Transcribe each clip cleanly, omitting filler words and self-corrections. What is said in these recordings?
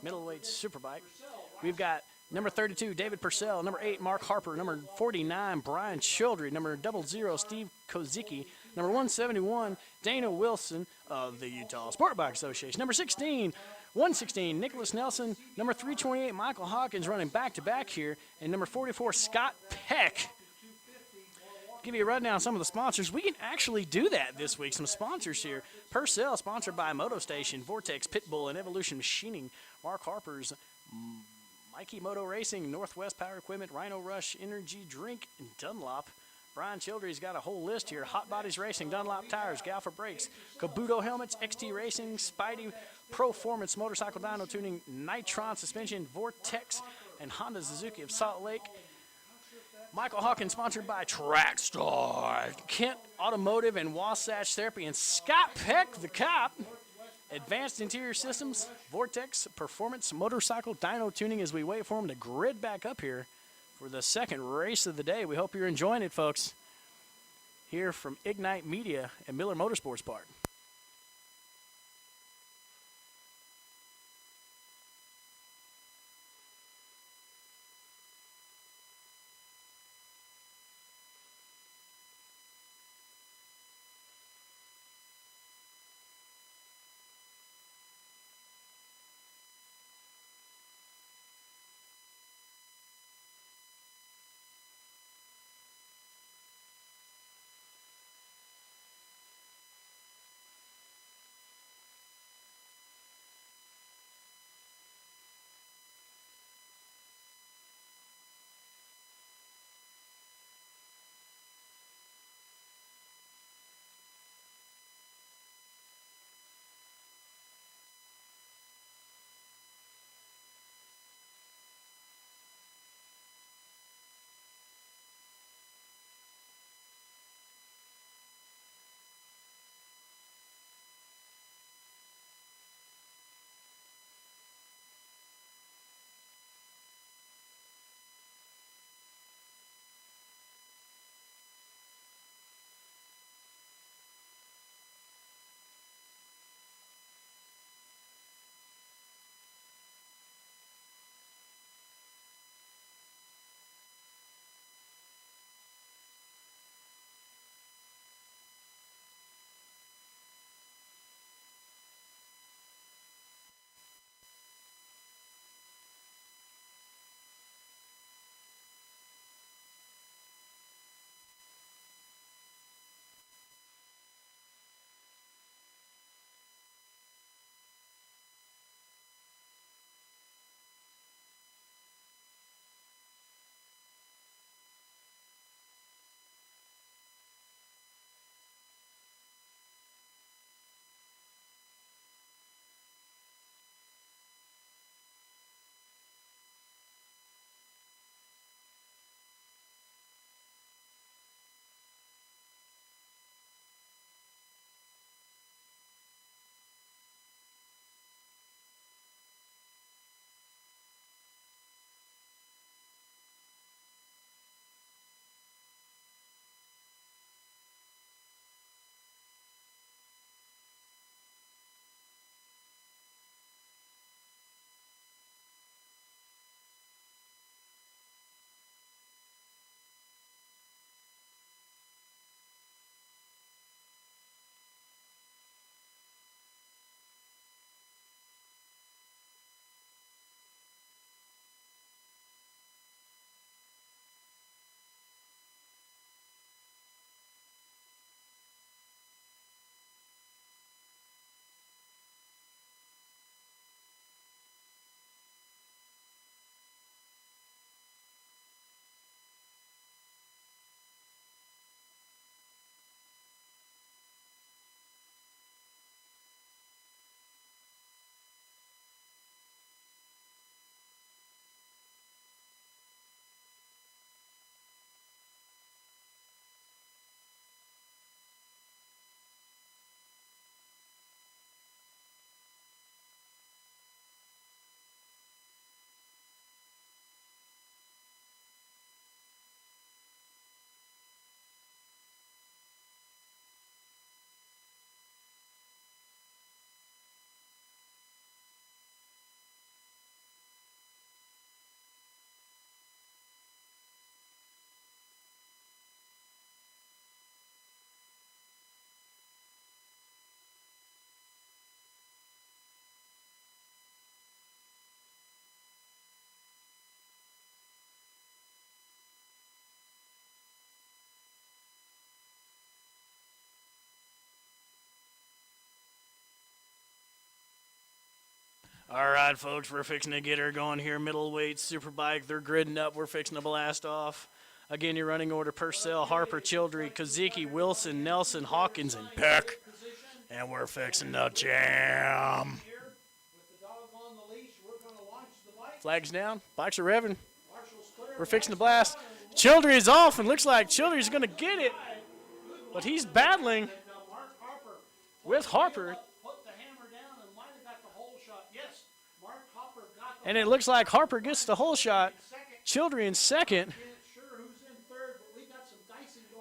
Middleweight Superbike. We've got number 32, David Purcell. Number 8, Mark Harper. Number 49, Brian Childry. Number 00, Steve Kozicki. Number 171, Dana Wilson of the Utah Sport Bike Association. Number 116, Nicholas Nelson. Number 328, Michael Hawkins running back-to-back here. And number 44, Scott Peck. Give you a rundown on some of the sponsors. We can actually do that this week. Some sponsors here. Purcell, sponsored by Moto Station, Vortex, Pitbull, and Evolution Machining. Mark Harper's Mikey Moto Racing, Northwest Power Equipment, Rhino Rush, Energy Drink, and Dunlop. Brian Childry's got a whole list here. Hot Bodies Racing, Dunlop Tires, Galfa Brakes, Kabuto Helmets, XT Racing, Spidey Performance Motorcycle Dyno Tuning, Nitron Suspension, Vortex, and Honda Suzuki of Salt Lake. Michael Hawkins, sponsored by Trackstar, Kent Automotive, and Wasatch Therapy, and Scott Peck, the cop. Advanced Interior Systems, Vortex, Performance, Motorcycle, Dyno Tuning as we wait for him to grid back up here for the second race of the day. We hope you're enjoying it, folks. Here from Ignite Media and Miller Motorsports Park. All right, folks, we're fixing to get her going here. Middleweight, Superbike, they're gridding up. We're fixing to blast off. Again, your running order: Purcell, Harper, Childry, Kozicki, Wilson, Nelson, Hawkins, and Peck. And we're fixing to jam. Flags down. Bikes are revving. We're fixing to blast. Childry is off, and looks like Childry's going to get it. But he's battling with Harper. And it looks like Harper gets the whole shot. Childry in second.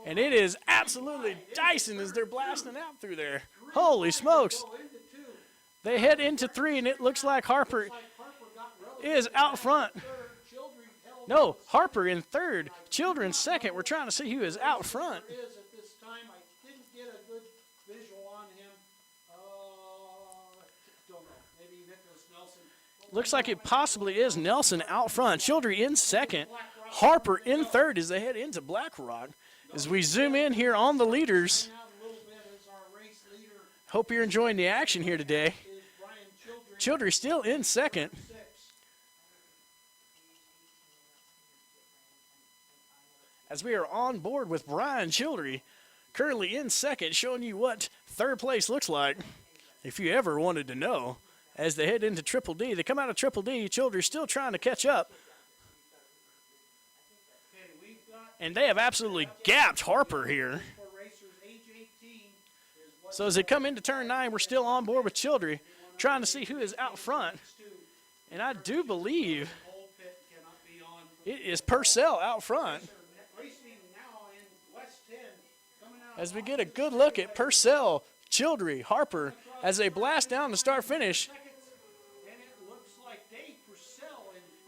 And it is absolutely dicing as they're blasting out through there. Holy smokes. They head into 3, and it looks like Harper is out front. No, Harper in 3rd. Childry in 2nd. We're trying to see who is out front. Looks like it possibly is Nelson out front. Childry in 2nd. Harper in 3rd as they head into Black Rock. As we zoom in here on the leaders, hope you're enjoying the action here today. Childry still in 2nd. As we are on board with Brian Childry, currently in 2nd, showing you what 3rd place looks like, if you ever wanted to know. As they head into Triple D, they come out of Triple D. Childry still trying to catch up. And they have absolutely gapped Harper here. So as they come into turn 9, we're still on board with Childry, trying to see who is out front. And I do believe it is Purcell out front. As we get a good look at Purcell, Childry, Harper, as they blast down to start-finish.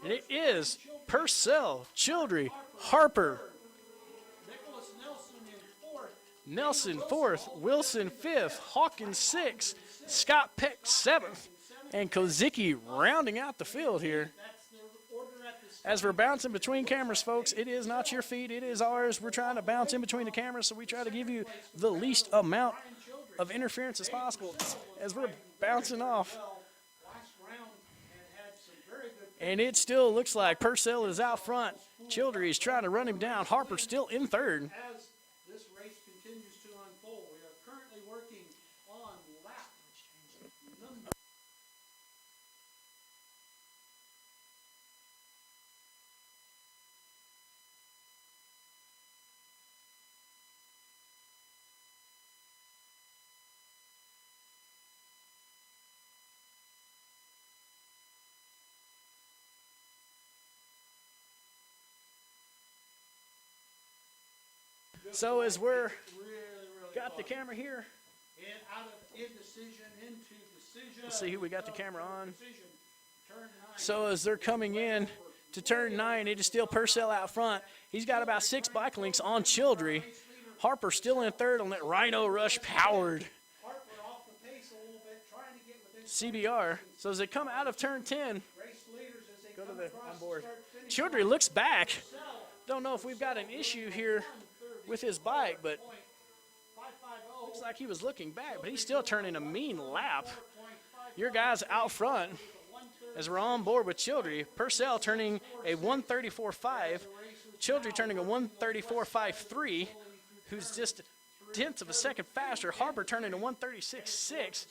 And it is Purcell, Childry, Harper, Nelson 4th, Wilson 5th, Hawkins 6th, Scott Peck 7th, and Kozicki rounding out the field here. As we're bouncing between cameras, folks, it is not your feed, it is ours. We're trying to bounce in between the cameras, so we try to give you the least amount of interference as possible as we're bouncing off. And it still looks like Purcell is out front. Childry is trying to run him down. Harper still in 3rd. As this race continues to unfold, we are currently working on lap number. So as we're got the camera here, let's see who we got the camera on. So as they're coming in to turn 9, it is still Purcell out front. He's got about 6 bike links on Childry. Harper still in 3rd on that Rhino Rush powered CBR. So as they come out of turn 10, go to the on board. Childry looks back. Don't know if we've got an issue here with his bike, but looks like he was looking back, but he's still turning a mean lap. Your guys out front as we're on board with Childry. Purcell turning a 134.5, Childry turning a 134.53, who's just 1/10 of a second faster. Harper turning a 136.6,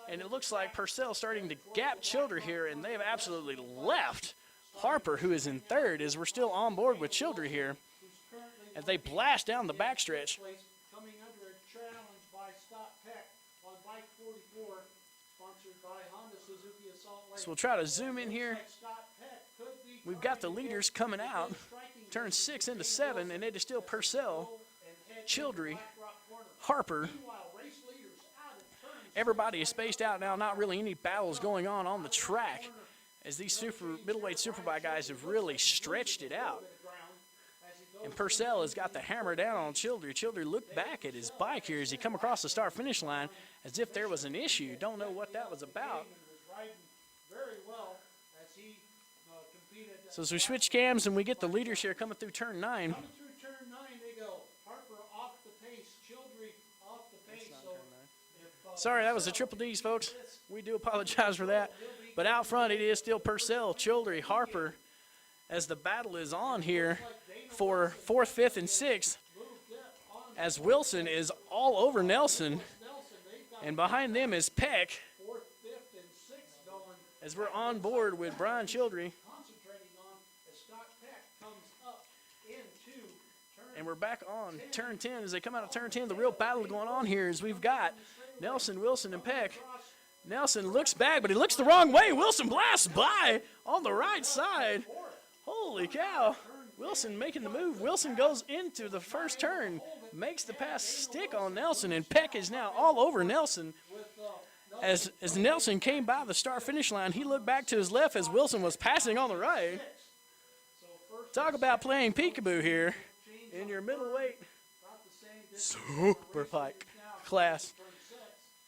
and it looks like Purcell starting to gap Childry here, and they have absolutely left Harper, who is in 3rd, as we're still on board with Childry here, as they blast down the backstretch. Coming under a challenge by Scott Peck on bike 44, sponsored by Honda Suzuki Assault Lake. So we'll try to zoom in here. We've got the leaders coming out. Turn 6 into 7, and it is still Purcell, Childry, Harper. Everybody is spaced out now. Not really any battles going on the track, as these middleweight Superbike guys have really stretched it out. And Purcell has got the hammer down on Childry. Childry looked back at his bike here as he come across the start-finish line as if there was an issue. Don't know what that was about. So as we switch cams and we get the leaders here coming through turn 9. Coming through turn 9, they go. Harper off the pace, Childry off the pace. Sorry, that was the Triple D's, folks. We do apologize for that. But out front, it is still Purcell, Childry, Harper, as the battle is on here for 4th, 5th, and 6th, as Wilson is all over Nelson, and behind them is Peck, 4th, 5th, and 6th going. as we're on board with Brian Childry. Concentrating on as Scott Peck comes up into turn. And we're back on turn 10. As they come out of turn 10, the real battle going on here is we've got Nelson, Wilson, and Peck. Nelson looks back, but he looks the wrong way. Wilson blasts by on the right side. Holy cow. Wilson making the move. Wilson goes into the first turn, makes the pass stick on Nelson, and Peck is now all over Nelson. As Nelson came by the start-finish line, he looked back to his left as Wilson was passing on the right. Talk about playing peekaboo here in your middleweight Superbike class.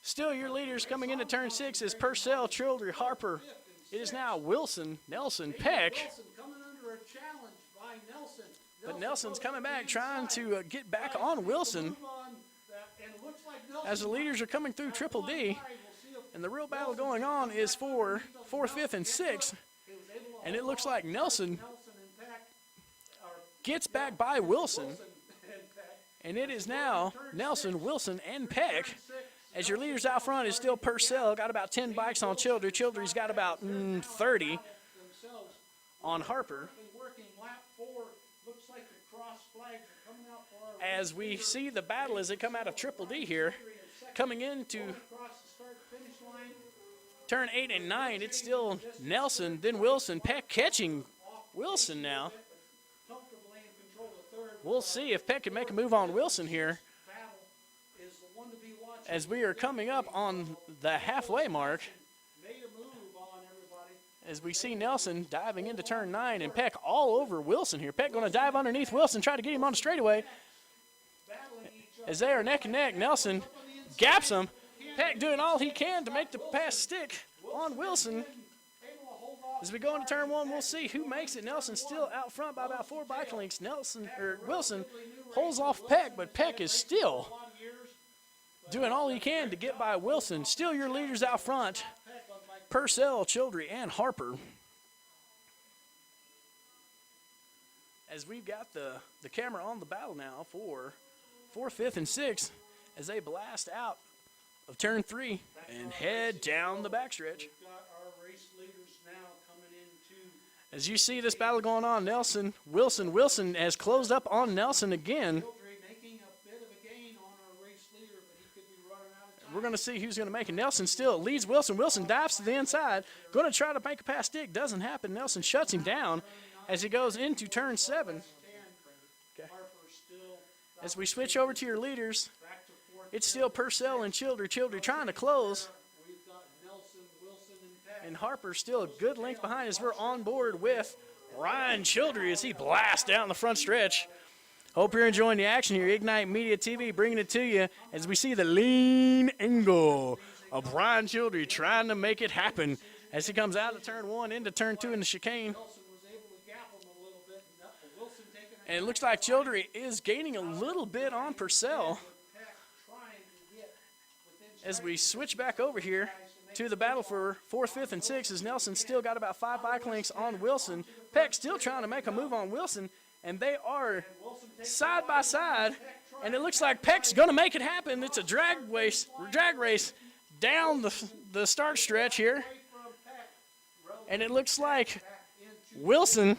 Still your leaders coming into turn 6 is Purcell, Childry, Harper. It is now Wilson, Nelson, Peck. Wilson coming under a challenge by Nelson. But Nelson's coming back, trying to get back on Wilson Move on that, and it looks like Nelson as the leaders are coming through Triple D. we'll see if And the real battle going on is for 4th, 5th, and 6th. he was able to And it looks like Nelson Nelson and Peck are gets back by Wilson. Wilson and Peck. And it is now Nelson, Wilson, and Peck. As your leaders out front is still Purcell. Got about 10 bikes on Childry. Childry's got about 30 Themselves on Harper. been working lap 4. Looks like the cross flags are coming out for our As we see the battle as they come out of Triple D here, coming into across the start finish line. turn 8 and 9, it's still Nelson, then Wilson. Peck catching Wilson now. Comfortably in control of third. We'll see if Peck can make a move on Wilson here Battle is the one to be watching. as we are coming up on the halfway mark. Made a move on everybody. As we see Nelson diving into turn 9 and Peck all over Wilson here. Peck going to dive underneath Wilson, try to get him on the straightaway. Battling each other. As they are neck and neck, Nelson gaps him. Peck doing all he can to make the pass stick on Wilson. Able to hold off. As we go into turn 1, we'll see who makes it. Nelson still out front by about 4 bike lengths. Wilson holds off Peck, but Peck is still A lot of years. doing all he can to get by Wilson. Still your leaders out front, Purcell, Childry, and Harper. As we've got the camera on the battle now for 4th, 5th, and 6th as they blast out of turn 3 and head down the backstretch. We've got our race leaders now coming into As you see this battle going on, Nelson, Wilson. Wilson has closed up on Nelson again. Childry, making a bit of a gain on our race leader, but he could be running out of time. We're going to see who's going to make it. Nelson still leads Wilson. Wilson dives to the inside. Going to try to make a pass stick. Doesn't happen. Nelson shuts him down as he goes into turn 7. Okay. Harper still As we switch over to your leaders, back to fourth. it's still Purcell and Childry. Childry trying to close. We've got Nelson, Wilson, and Peck. And Harper still a good length behind as we're on board with Ryan Childry as he blasts down the front stretch. Hope you're enjoying the action here. Ignite Media TV bringing it to you as we see the lean angle of Ryan Childry trying to make it happen as he comes out of turn 1 into turn 2 in the chicane. Wilson was able to gap him a little bit. And Wilson taking a And it looks like Childry is gaining a little bit on Purcell Peck trying to get within as we switch back over here to the battle for 4th, 5th, and 6th as Nelson still got about 5 bike lengths on Wilson. Peck still trying to make a move on Wilson, and they are side by side, and it looks like Peck's going to make it happen. It's a drag race down the start stretch here, and it looks like Wilson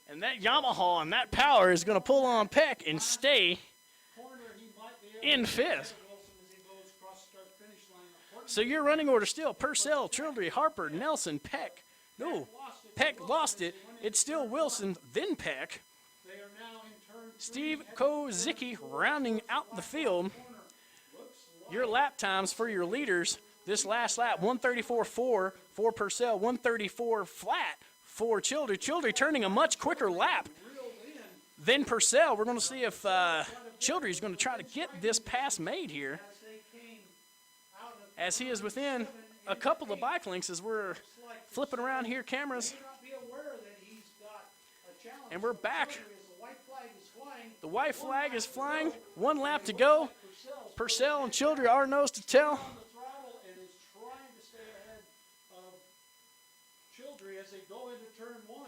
and that Yamaha and that power is going to pull on Peck and stay corner, he might be able in 5th. Wilson as he goes across the start finish line. So your running order still Purcell, Childry, Harper, Nelson, Peck. No, Peck lost it. It's still Wilson, then Peck. They are now in turn Steve Kozicki rounding out the field. Your lap times for your leaders this last lap, 134.4 for Purcell, 134 flat for Childry. Childry turning a much quicker lap than Purcell. We're going to see if Childry is going to try to get this pass made here, as they came out of as he is within a couple of bike lengths as we're flipping around here cameras. may not be aware that he's got a challenge. And we're back. As the white flag is flying, The white flag is flying. 1 lap to go. Purcell and Childry are nose to tail. on the throttle and is trying to stay ahead of Childry as they go into turn 1.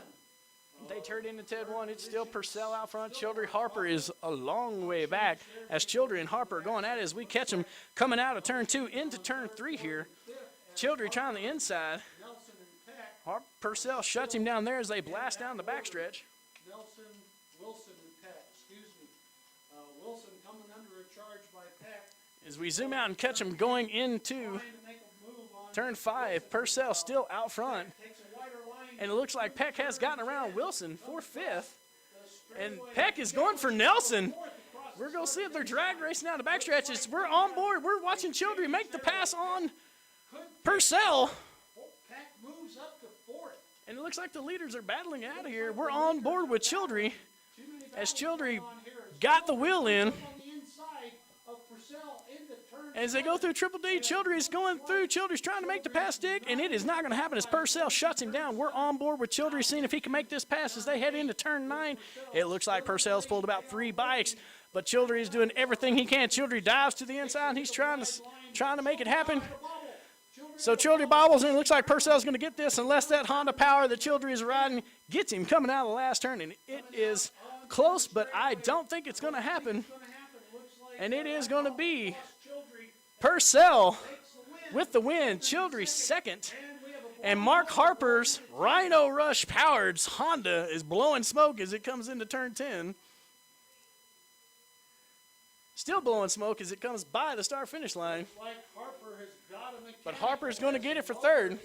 They turn into turn 1. It's still Purcell out front. Childry Harper is a long way back as Childry and Harper are going at it as we catch them coming out of turn 2 into turn 3 here. Childry trying the inside. Nelson and Peck. Purcell shuts him down there as they blast down the backstretch. Nelson, Wilson, and Peck. Excuse me. Wilson coming under a charge by Peck. As we zoom out and catch him going into Trying to make a move on turn 5, Purcell still out front. takes a wider line. And it looks like Peck has gotten around Wilson for 5th. The And straightaway Peck is going for Nelson. fourth across We're the going to see if they're start. drag racing down the backstretches. We're on board. We're watching Childry make the pass on Could Purcell. Peck moves up to 4th. And it looks like the leaders are battling out of here. We're on board with Childry Too many as battles Childry going on here. got the wheel in. On the inside of Purcell into turn As they go through Triple D, Childry's going through. Childry's trying to make the pass stick, and it is not going to happen as Purcell shuts him down. We're on board with Childry, seeing if he can make this pass as they head into turn 9. It looks like Purcell's pulled about 3 bikes, but Childry is doing everything he can. Childry dives to the inside, and he's trying to make it happen. So Childry bobbles, and it looks like Purcell's going to get this unless that Honda power that Childry is riding gets him coming out of the last turn, and it is close, but I don't think it's going to happen. And it is going to be Purcell with the win, Childry second, and Mark Harper's Rhino Rush powered Honda is blowing smoke as it comes into turn 10. Still blowing smoke as it comes by the start-finish line, Like Harper has got to make but Harper's going to get it for third.